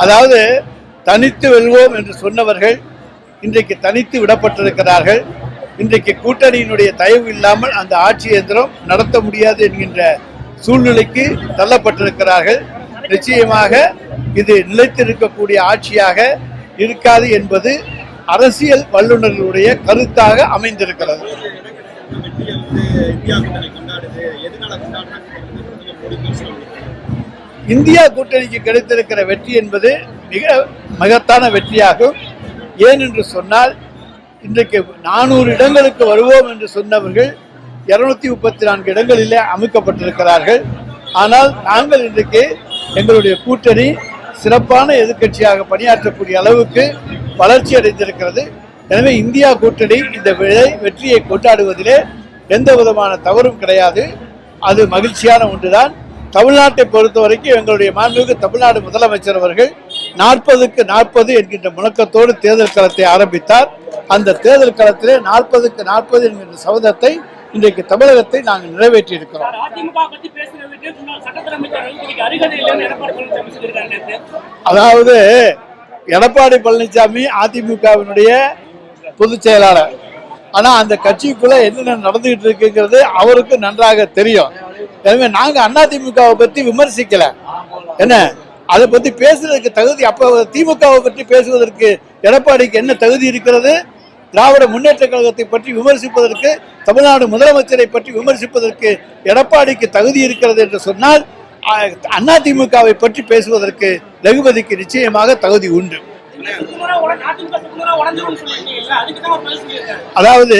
அதாவது தனித்து வெல்வோம் என்று சொன்னவர்கள் இன்றைக்கு தனித்து விடப்பட்டிருக்கிறார்கள். இன்றைக்கு கூட்டணியினுடைய தயவு இல்லாமல் அந்த ஆட்சி இயந்திரம் நடத்த முடியாது என்கின்ற சூழ்நிலைக்கு தள்ளப்பட்டிருக்கிறார்கள். நிச்சயமாக இது நிலைத்திருக்கக்கூடிய ஆட்சியாக இருக்காது என்பது அரசியல் வல்லுநர்களுடைய கருத்தாக அமைந்திருக்கிறது. இந்தியா கூட்டணிக்கு கிடைத்திருக்கிற வெற்றி என்பது மிக மகத்தான வெற்றியாகும். ஏன் என்று சொன்னால் இன்றைக்கு 400 இடங்களுக்கு வருவோம் என்று சொன்னவர்கள் 234 இடங்களிலே அமைக்கப்பட்டிருக்கிறார்கள். ஆனால் நாங்கள் இன்றைக்கு எங்களுடைய கூட்டணி சிறப்பான எதிர்க்கட்சியாக பணியாற்றக்கூடிய அளவுக்கு வளர்ச்சி அடைந்திருக்கிறது. எனவே இந்தியா கூட்டணி இந்த வெற்றியை கொண்டாடுவதிலே எந்த விதமான தவறும் கிடையாது. அது மகிழ்ச்சியான ஒன்றுதான். தமிழ்நாட்டை பொறுத்த வரைக்கும் எங்களுடைய மாண்புமிகு தமிழ்நாடு முதலமைச்சர் அவர்கள் 40க்கு 40 என்கின்ற முழக்கத்தோடு தேர்தல் களத்தை ஆரம்பித்தார். அந்த தேர்தல் களத்திலே 40க்கு 40 என்கின்ற சபதத்தை இன்றைக்கு தமிழகத்தை நாங்கள் நிறைவேற்றி இருக்கிறோம். அதாவது எடப்பாடி பழனிசாமி அதிமுகவினுடைய பொதுச் செயலாளர். ஆனா அந்த கட்சிக்குள்ள என்னென்ன நடந்துகிட்டு இருக்குங்கிறது அவருக்கு நன்றாக தெரியும். எனவே நாங்க அதிமுகவை பத்தி விமர்சிக்கல. என்ன அதை பத்தி பேசுறதுக்கு தகுதி, அப்ப திமுகவை பற்றி பேசுவதற்கு எடப்பாடிக்கு என்ன தகுதி இருக்கிறது? திராவிட முன்னேற்ற கழகத்தை பற்றி விமர்சிப்பதற்கு, தமிழ்நாடு முதலமைச்சரை பற்றி விமர்சிப்பதற்கு எடப்பாடிக்கு தகுதி இருக்கிறது என்று சொன்னால் அதிமுகவை பற்றி பேசுவதற்கு ரகுபதிக்கு நிச்சயமாக தகுதி உண்டு. அதாவது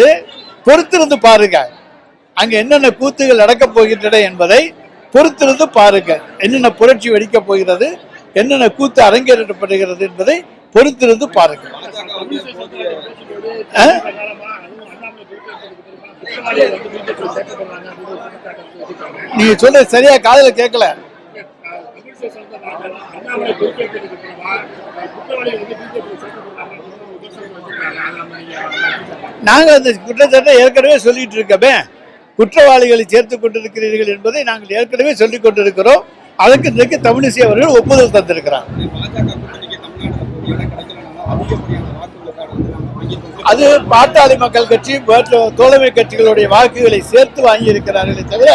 பொறுத்திருந்து பாருங்க, அங்க என்னென்ன கூத்துகள் நடக்கப் போகின்றன என்பதை பொறுத்திருந்து பாருங்க. என்னென்ன புரட்சி வெடிக்கப் போகிறது, என்னென்ன கூத்து அரங்கேற்றப்படுகிறது என்பதை பொறுத்திருந்து பாருங்க. நீங்க சொல்ற சரியா காதுல கேட்கல. நாங்க அந்த குற்றச்சாட்டை ஏற்கனவே சொல்லிட்டு இருக்கோமே. குற்றவாளிகளை சேர்த்துக் கொண்டிருக்கிறீர்கள் என்பதை நாங்கள் ஏற்கனவே சொல்லிக் கொண்டிருக்கிறோம். அதற்கு இன்றைக்கு தமிழிசை அவர்கள் ஒப்புதல் தந்திருக்கிறார். அது பாட்டாளி மக்கள் கட்சி, தோழமை கட்சிகளுடைய வாக்குகளை சேர்த்து வாங்கி இருக்கிறார்களே தவிர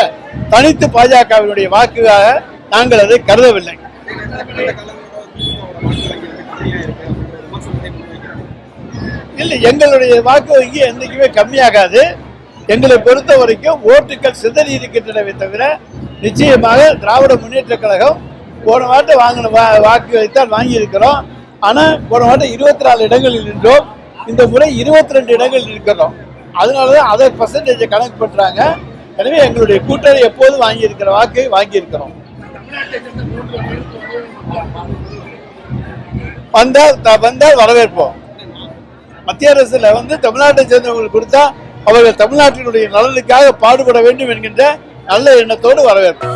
தனித்து பாஜகவினுடைய வாக்குகாக நாங்கள் அதை கருதவில்லை. இல்லை, எங்களுடைய வாக்கு வங்கி என்றைக்குமே கம்மியாகாது. எங்களை பொறுத்த வரைக்கும் ஓட்டுகள் சிதறி இருக்கின்றனவே தவிர நிச்சயமாக திராவிட முன்னேற்ற கழகம் போன வாட்டை வாங்கின வாக்குகளைத்தான் வாங்கி இருக்கிறோம். ஆனால் போன வாட்டை 24 இடங்களில் நின்றோம். இந்த முறை 22 இடங்களில் இருக்கிறோம். அதனாலதான் அதை பர்சன்டேஜை கணக்கு பண்றாங்க. எனவே எங்களுடைய கூட்டணி எப்போது வாங்கி இருக்கிற வாக்கை வாங்கி இருக்கிறோம். வந்தால் வரவேற்போம். மத்திய அரசுல தமிழ்நாட்டை சேர்ந்தவங்களுக்கு கொடுத்தா அவர்கள் தமிழ்நாட்டினுடைய நலனுக்காக பாடுபட வேண்டும் என்கின்ற நல்ல எண்ணத்தோடு வரவேற்போம்.